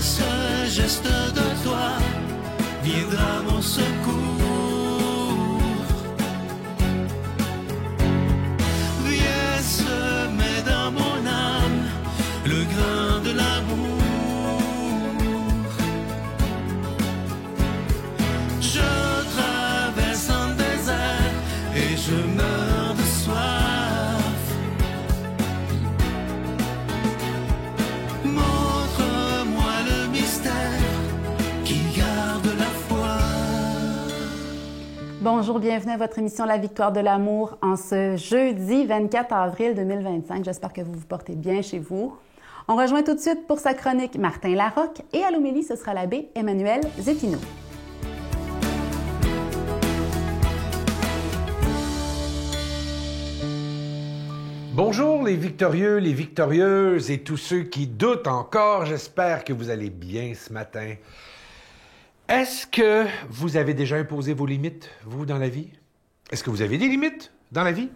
ce geste de toi viendra mon secours. Viens semer dans mon âme le grain de l'amour. Je traverse un désert et je meurs de soif. Montre-moi le mystère qui garde la foi. Bonjour, bienvenue à votre émission La Victoire de l'amour en ce jeudi 24 avril 2025. J'espère que vous vous portez bien chez vous. On rejoint tout de suite pour sa chronique Martin Larocque et à l'homélie, ce sera l'abbé Emmanuel Zépino. Bonjour les victorieux, les victorieuses et tous ceux qui doutent encore. J'espère que vous allez bien ce matin. Est-ce que vous avez déjà imposé vos limites, vous, dans la vie? Est-ce que vous avez des limites dans la vie?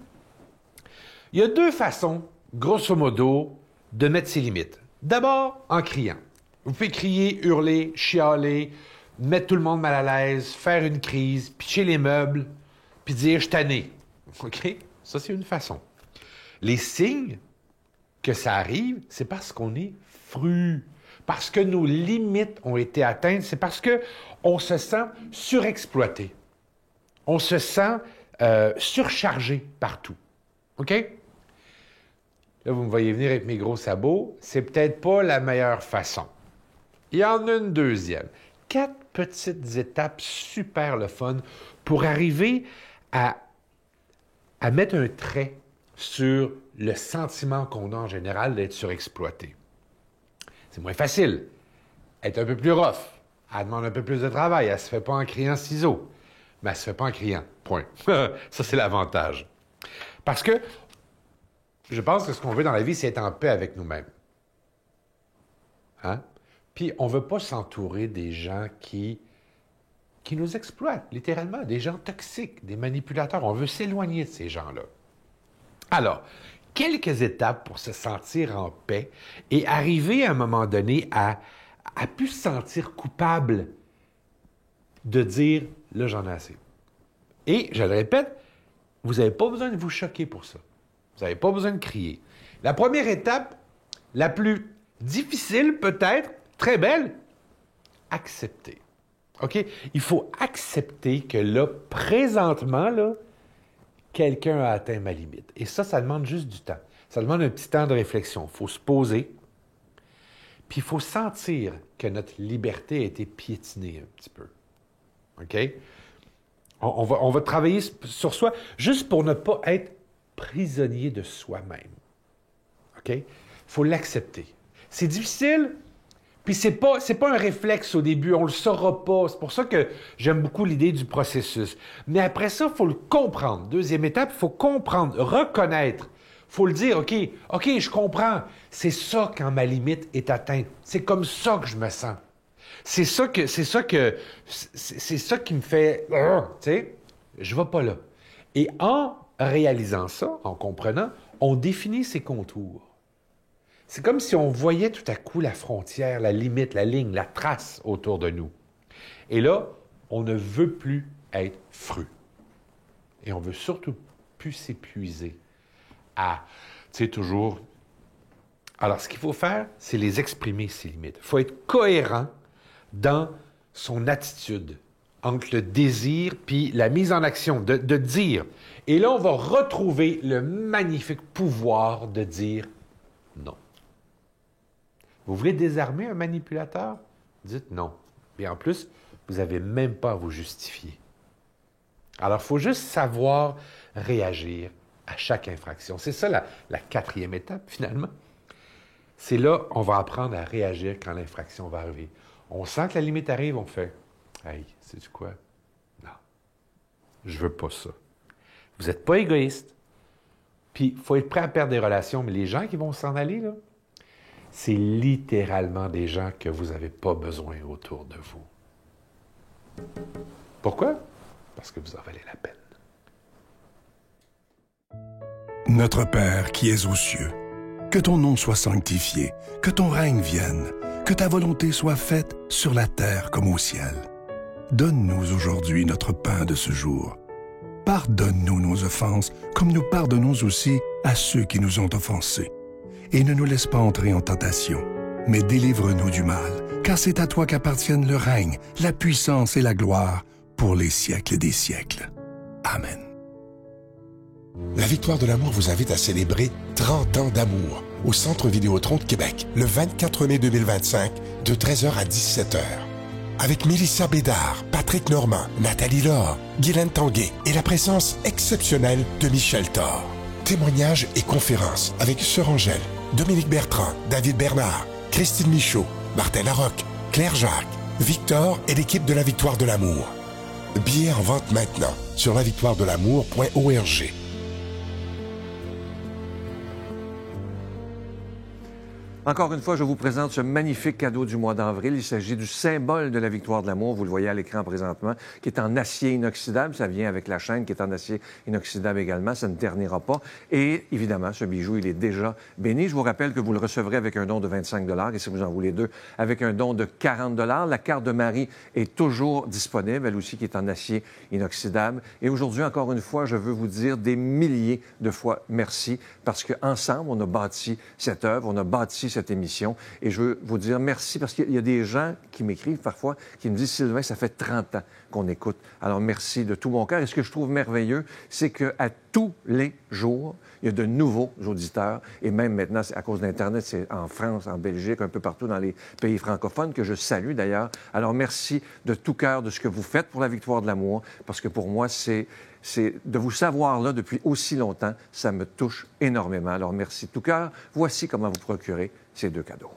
Il y a deux façons, grosso modo, de mettre ses limites. D'abord, en criant. Vous pouvez crier, hurler, chialer, mettre tout le monde mal à l'aise, faire une crise, pitcher les meubles, puis dire « je suis tanné ». OK? Ça, c'est une façon. Les signes que ça arrive, c'est parce qu'on est fru, parce que nos limites ont été atteintes, c'est parce qu'on se sent surexploité. On se sent surchargé partout. OK? Là, vous me voyez venir avec mes gros sabots. C'est peut-être pas la meilleure façon. Il y en a une deuxième. 4 petites étapes super le fun pour arriver à mettre un trait sur le sentiment qu'on a en général d'être surexploité. C'est moins facile. Être un peu plus rough. Elle demande un peu plus de travail. Elle ne se fait pas en criant ciseaux. Mais elle ne se fait pas en criant. Point. Ça, c'est l'avantage. Parce que je pense que ce qu'on veut dans la vie, c'est être en paix avec nous-mêmes. Hein? Puis, on ne veut pas s'entourer des gens qui nous exploitent, littéralement, des gens toxiques, des manipulateurs. On veut s'éloigner de ces gens-là. Alors, quelques étapes pour se sentir en paix et arriver à un moment donné à plus se sentir coupable de dire « là, j'en ai assez ». Et, je le répète, vous n'avez pas besoin de vous choquer pour ça. Vous n'avez pas besoin de crier. La première étape, la plus difficile peut-être, très belle, accepter. OK? Il faut accepter que là, présentement, là, quelqu'un a atteint ma limite. Et ça demande juste du temps. Ça demande un petit temps de réflexion. Il faut se poser, puis il faut sentir que notre liberté a été piétinée un petit peu. OK? On va travailler sur soi juste pour ne pas être prisonnier de soi-même. OK? Il faut l'accepter. C'est difficile, puis c'est pas un réflexe au début, on le saura pas. C'est pour ça que j'aime beaucoup l'idée du processus. Mais après ça, il faut le comprendre. Deuxième étape, il faut comprendre, reconnaître. Il faut le dire, OK, je comprends. C'est ça quand ma limite est atteinte. C'est comme ça que je me sens. C'est ça qui me fait, tu sais, je vais pas là. Et en réalisant ça, en comprenant, on définit ses contours. C'est comme si on voyait tout à coup la frontière, la limite, la ligne, la trace autour de nous. Et là, on ne veut plus être fru. Et on veut surtout plus s'épuiser à, tu sais, toujours... Alors, ce qu'il faut faire, c'est les exprimer, ces limites. Il faut être cohérent dans son attitude entre le désir puis la mise en action, de dire. Et là, on va retrouver le magnifique pouvoir de dire non. Vous voulez désarmer un manipulateur? Dites non. Et en plus, vous n'avez même pas à vous justifier. Alors, il faut juste savoir réagir à chaque infraction. C'est ça la quatrième étape, finalement. C'est là on va apprendre à réagir quand l'infraction va arriver. On sent que la limite arrive, on fait « Hey, sais-tu quoi? Non, je veux pas ça. » Vous n'êtes pas égoïste. Puis, il faut être prêt à perdre des relations, mais les gens qui vont s'en aller, là, c'est littéralement des gens que vous n'avez pas besoin autour de vous. Pourquoi? Parce que vous en valez la peine. Notre Père qui es aux cieux, que ton nom soit sanctifié, que ton règne vienne, Que ta volonté soit faite sur la terre comme au ciel. Donne-nous aujourd'hui notre pain de ce jour. Pardonne-nous nos offenses, comme nous pardonnons aussi à ceux qui nous ont offensés. Et ne nous laisse pas entrer en tentation, mais délivre-nous du mal, car c'est à toi qu'appartiennent le règne, la puissance et la gloire pour les siècles des siècles. Amen. La Victoire de l'amour vous invite à célébrer 30 ans d'amour au Centre Vidéotron de Québec, le 24 mai 2025, de 13h à 17h. Avec Mélissa Bédard, Patrick Normand, Nathalie Laure, Guylaine Tanguay et la présence exceptionnelle de Michel Thor. Témoignages et conférences avec Sœur Angèle, Dominique Bertrand, David Bernard, Christine Michaud, Martin Larocque, Claire Jacques, Victor et l'équipe de la Victoire de l'amour. Billets en vente maintenant sur lavictoiredelamour.org. Encore une fois, je vous présente ce magnifique cadeau du mois d'avril. Il s'agit du symbole de la victoire de l'amour. Vous le voyez à l'écran présentement, qui est en acier inoxydable. Ça vient avec la chaîne qui est en acier inoxydable également. Ça ne ternira pas. Et évidemment, ce bijou, il est déjà béni. Je vous rappelle que vous le recevrez avec un don de 25 $ et si vous en voulez deux, avec un don de 40 $. La carte de Marie est toujours disponible, elle aussi qui est en acier inoxydable. Et aujourd'hui, encore une fois, je veux vous dire des milliers de fois merci parce qu'ensemble, on a bâti cette œuvre, on a bâti cette émission. Et je veux vous dire merci parce qu'il y a des gens qui m'écrivent parfois, qui me disent « Sylvain, ça fait 30 ans qu'on écoute. » Alors, merci de tout mon cœur. Et ce que je trouve merveilleux, c'est qu'à tous les jours, il y a de nouveaux auditeurs. Et même maintenant, à cause d'Internet, c'est en France, en Belgique, un peu partout dans les pays francophones, que je salue d'ailleurs. Alors, merci de tout cœur de ce que vous faites pour la victoire de l'amour, parce que pour moi, c'est de vous savoir là depuis aussi longtemps, ça me touche énormément. Alors, merci de tout cœur. Voici comment vous procurer ces deux cadeaux.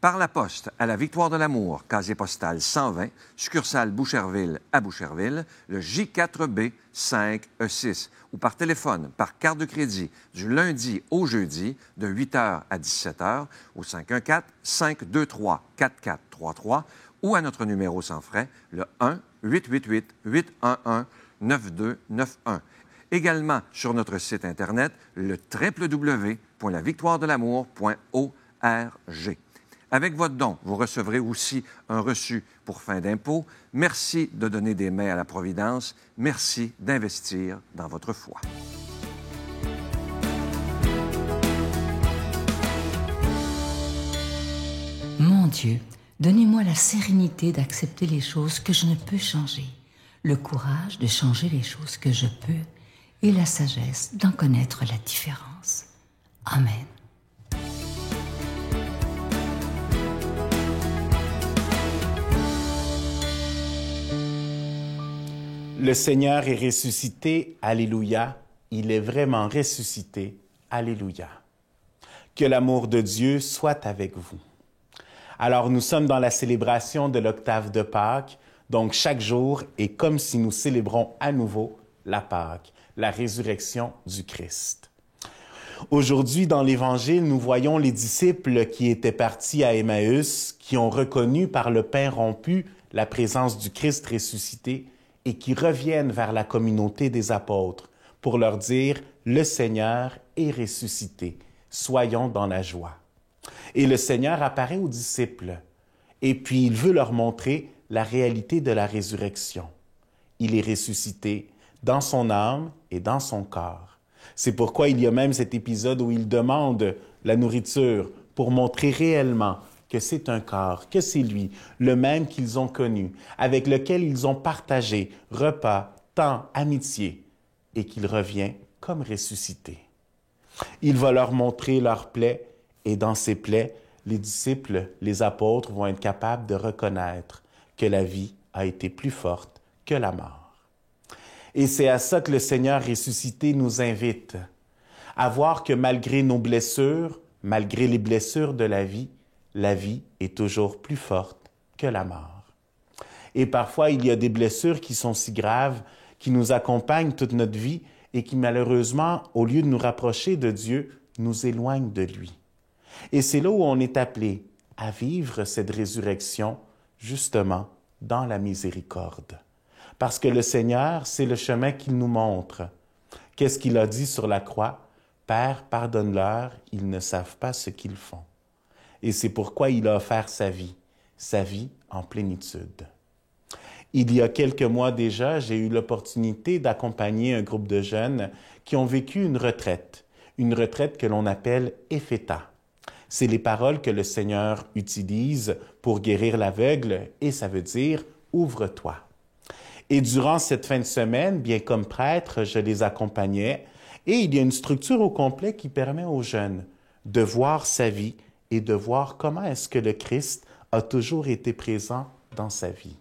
Par la poste, à la Victoire de l'amour, casier postal 120, succursale Boucherville à Boucherville, le J4B 5E6, ou par téléphone, par carte de crédit, du lundi au jeudi, de 8h à 17h, au 514-523-4433, ou à notre numéro sans frais, le 1-888-811-9291. Également sur notre site Internet, le www.lavictoiredelamour.org. Avec votre don, vous recevrez aussi un reçu pour fin d'impôt. Merci de donner des mains à la Providence. Merci d'investir dans votre foi. Mon Dieu, donnez-moi la sérénité d'accepter les choses que je ne peux changer, le courage de changer les choses que je peux et la sagesse d'en connaître la différence. Amen. Le Seigneur est ressuscité, alléluia. Il est vraiment ressuscité, alléluia. Que l'amour de Dieu soit avec vous. Alors, nous sommes dans la célébration de l'octave de Pâques, donc chaque jour est comme si nous célébrons à nouveau la Pâques, la résurrection du Christ. Aujourd'hui, dans l'Évangile, nous voyons les disciples qui étaient partis à Emmaüs, qui ont reconnu par le pain rompu la présence du Christ ressuscité et qui reviennent vers la communauté des apôtres pour leur dire « Le Seigneur est ressuscité, soyons dans la joie ». Et le Seigneur apparaît aux disciples et puis il veut leur montrer la réalité de la résurrection. Il est ressuscité dans son âme et dans son corps. C'est pourquoi il y a même cet épisode où il demande la nourriture pour montrer réellement que c'est un corps, que c'est lui, le même qu'ils ont connu, avec lequel ils ont partagé repas, temps, amitié, et qu'il revient comme ressuscité. Il va leur montrer leurs plaies, et dans ces plaies, les disciples, les apôtres vont être capables de reconnaître que la vie a été plus forte que la mort. Et c'est à ça que le Seigneur ressuscité nous invite, à voir que malgré nos blessures, malgré les blessures de la vie est toujours plus forte que la mort. Et parfois, il y a des blessures qui sont si graves, qui nous accompagnent toute notre vie et qui, malheureusement, au lieu de nous rapprocher de Dieu, nous éloignent de lui. Et c'est là où on est appelé à vivre cette résurrection, justement, dans la miséricorde. Parce que le Seigneur, c'est le chemin qu'il nous montre. Qu'est-ce qu'il a dit sur la croix? « Père, pardonne-leur, ils ne savent pas ce qu'ils font. » Et c'est pourquoi il a offert sa vie en plénitude. Il y a quelques mois déjà, j'ai eu l'opportunité d'accompagner un groupe de jeunes qui ont vécu une retraite que l'on appelle Epheta. C'est les paroles que le Seigneur utilise pour guérir l'aveugle et ça veut dire « ouvre-toi ». Et durant cette fin de semaine, bien comme prêtre, je les accompagnais et il y a une structure au complet qui permet aux jeunes de voir sa vie et de voir comment est-ce que le Christ a toujours été présent dans sa vie.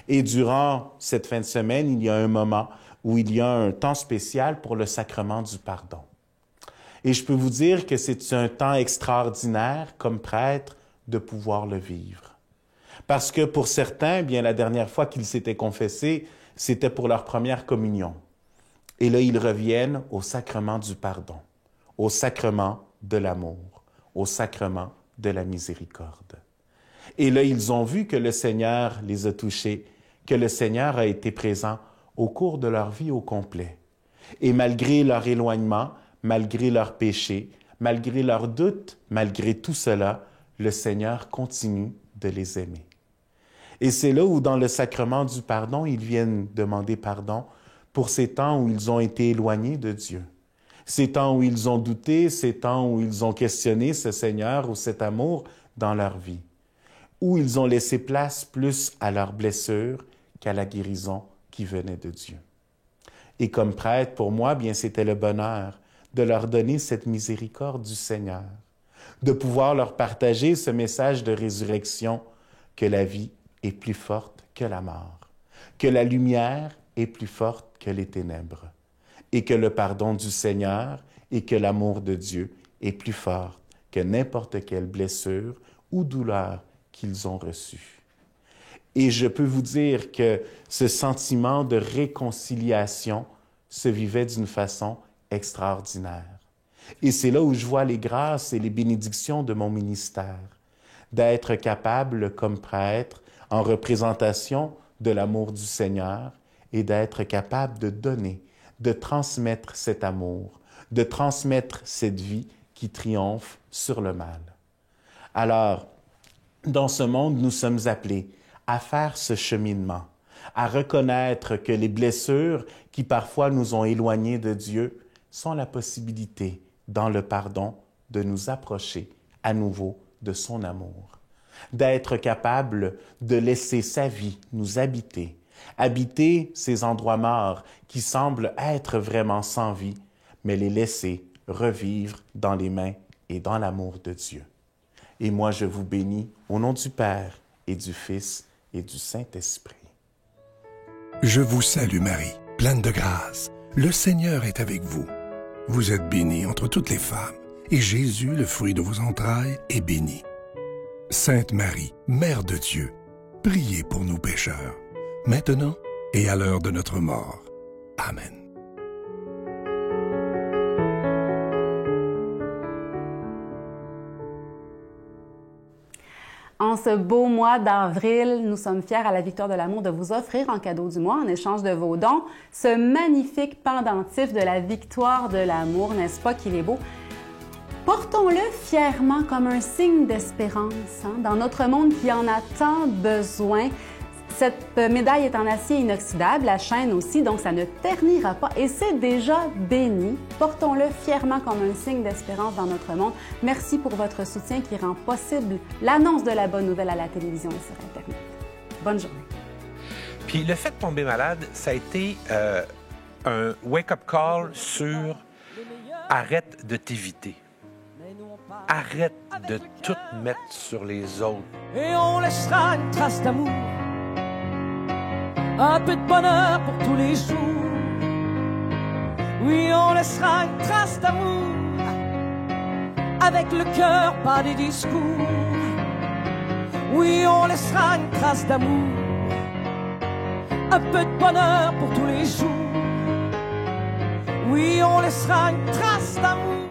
Et durant cette fin de semaine, il y a un moment où il y a un temps spécial pour le sacrement du pardon. Et je peux vous dire que c'est un temps extraordinaire, comme prêtre, de pouvoir le vivre. Parce que pour certains, bien la dernière fois qu'ils s'étaient confessés, c'était pour leur première communion. Et là, ils reviennent au sacrement du pardon, au sacrement de l'amour, au sacrement de la miséricorde. Et là, ils ont vu que le Seigneur les a touchés, que le Seigneur a été présent au cours de leur vie au complet. Et malgré leur éloignement, malgré leurs péchés, malgré leurs doutes, malgré tout cela, le Seigneur continue de les aimer. Et c'est là où, dans le sacrement du pardon, ils viennent demander pardon pour ces temps où ils ont été éloignés de Dieu, ces temps où ils ont douté, ces temps où ils ont questionné ce Seigneur ou cet amour dans leur vie, où ils ont laissé place plus à leurs blessures qu'à la guérison qui venait de Dieu. Et comme prêtre, pour moi, bien, c'était le bonheur de leur donner cette miséricorde du Seigneur, de pouvoir leur partager ce message de résurrection, que la vie est plus forte que la mort, que la lumière est plus forte que les ténèbres, et que le pardon du Seigneur et que l'amour de Dieu est plus fort que n'importe quelle blessure ou douleur qu'ils ont reçue. Et je peux vous dire que ce sentiment de réconciliation se vivait d'une façon extraordinaire. Et c'est là où je vois les grâces et les bénédictions de mon ministère, d'être capable, comme prêtre, en représentation de l'amour du Seigneur, et d'être capable de donner, de transmettre cet amour, de transmettre cette vie qui triomphe sur le mal. Alors, dans ce monde, nous sommes appelés à faire ce cheminement, à reconnaître que les blessures qui parfois nous ont éloignés de Dieu sont la possibilité, dans le pardon, de nous approcher à nouveau de son amour, d'être capable de laisser sa vie nous habiter, habiter ces endroits morts qui semblent être vraiment sans vie, mais les laisser revivre dans les mains et dans l'amour de Dieu. Et moi, je vous bénis au nom du Père et du Fils et du Saint-Esprit. Je vous salue Marie, pleine de grâce. Le Seigneur est avec vous. Vous êtes bénie entre toutes les femmes, et Jésus, le fruit de vos entrailles, est béni. Sainte Marie, Mère de Dieu, priez pour nous pécheurs, maintenant et à l'heure de notre mort. Amen. En ce beau mois d'avril, nous sommes fiers à la Victoire de l'amour de vous offrir en cadeau du mois, en échange de vos dons, ce magnifique pendentif de la Victoire de l'amour, n'est-ce pas qu'il est beau? Portons-le fièrement comme un signe d'espérance, dans notre monde qui en a tant besoin. Cette médaille est en acier inoxydable, la chaîne aussi, donc ça ne ternira pas et c'est déjà béni. Portons-le fièrement comme un signe d'espérance dans notre monde. Merci pour votre soutien qui rend possible l'annonce de la bonne nouvelle à la télévision et sur Internet. Bonne journée. Puis le fait de tomber malade, ça a été un wake-up call sur arrête de t'éviter. Arrête de tout mettre sur les autres. Et on laissera une trace d'amour, un peu de bonheur pour tous les jours. Oui, on laissera une trace d'amour, avec le cœur, pas des discours. Oui, on laissera une trace d'amour, un peu de bonheur pour tous les jours. Oui, on laissera une trace d'amour.